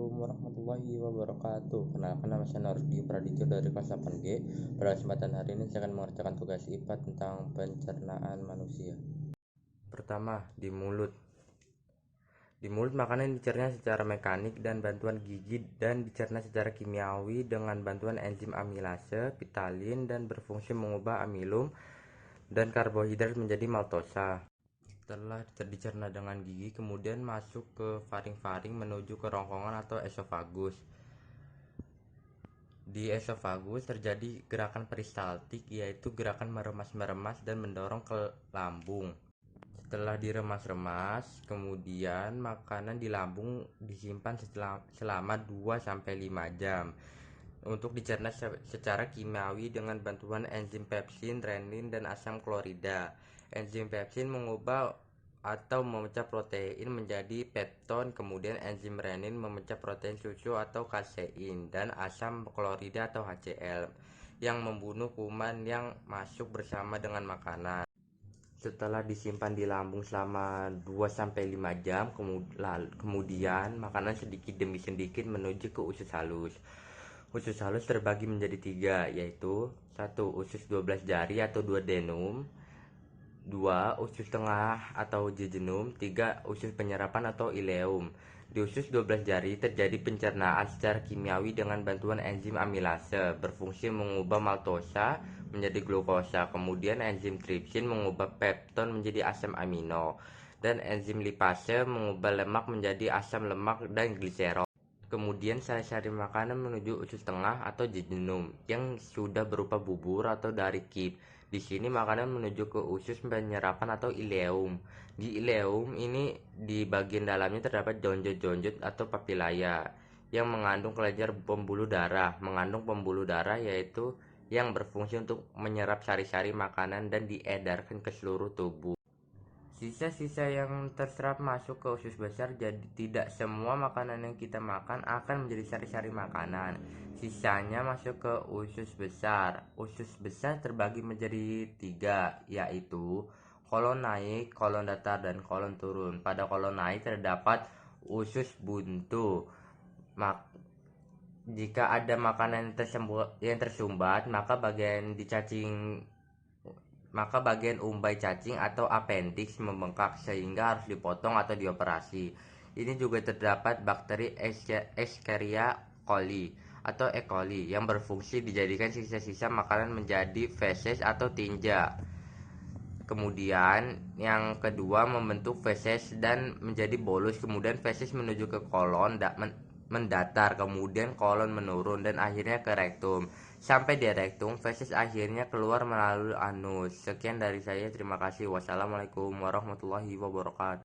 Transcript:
Assalamualaikum warahmatullahi wabarakatuh. Kenalkan, nama saya Nardi Pradityo dari kelas 8G. Pada kesempatan hari ini saya akan mengerjakan tugas IPA tentang pencernaan manusia. Pertama, di mulut. Di mulut makanan dicerna secara mekanik dan bantuan gigi dan dicerna secara kimiawi dengan bantuan enzim amilase, pitalin, dan berfungsi mengubah amilum dan karbohidrat menjadi maltosa. Setelah dicerna dengan gigi, kemudian masuk ke faring-faring menuju ke rongkongan atau esofagus. Di esofagus terjadi gerakan peristaltik, yaitu gerakan meremas-meremas dan mendorong ke lambung. Setelah diremas-remas, kemudian makanan di lambung disimpan selama 2-5 jam untuk dicerna secara kimiawi dengan bantuan enzim pepsin, renin, dan asam klorida. Enzim pepsin mengubah atau memecah protein menjadi pepton, kemudian enzim renin memecah protein susu atau kasein, dan asam klorida atau HCl yang membunuh kuman yang masuk bersama dengan makanan. Setelah disimpan di lambung selama 2-5 jam, kemudian makanan sedikit demi sedikit menuju ke usus halus. Usus halus terbagi menjadi 3, yaitu 1. Usus 12 jari atau duodenum, 2. Usus tengah atau jejunum, 3. Usus penyerapan atau ileum. Di usus 12 jari terjadi pencernaan secara kimiawi dengan bantuan enzim amilase, berfungsi mengubah maltosa menjadi glukosa, kemudian enzim tripsin mengubah pepton menjadi asam amino, dan enzim lipase mengubah lemak menjadi asam lemak dan gliserol. Kemudian sari-sari makanan menuju usus tengah atau jejunum yang sudah berupa bubur atau dari kip. Di sini makanan menuju ke usus penyerapan atau ileum. Di ileum ini di bagian dalamnya terdapat jonjot-jonjot atau papilaya yang mengandung kelenjar pembuluh darah. Mengandung pembuluh darah yaitu yang berfungsi untuk menyerap sari-sari makanan dan diedarkan ke seluruh tubuh. Sisa-sisa yang terserap masuk ke usus besar, jadi tidak semua makanan yang kita makan akan menjadi sari-sari makanan. Sisanya masuk ke usus besar. Usus besar terbagi menjadi 3, yaitu kolon naik, kolon datar, dan kolon turun. Pada kolon naik terdapat usus buntu. Jika ada makanan yang tersumbat, maka bagian umbai cacing atau appendix membengkak sehingga harus dipotong atau dioperasi. Ini juga terdapat bakteri Escherichia coli atau E. coli yang berfungsi dijadikan sisa-sisa makanan menjadi feses atau tinja. Kemudian yang kedua membentuk feses dan menjadi bolus, kemudian feses menuju ke kolon mendatar, kemudian kolon menurun dan akhirnya ke rektum. Sampai di rektum, feses akhirnya keluar melalui anus. Sekian dari saya, terima kasih. Wassalamualaikum warahmatullahi wabarakatuh.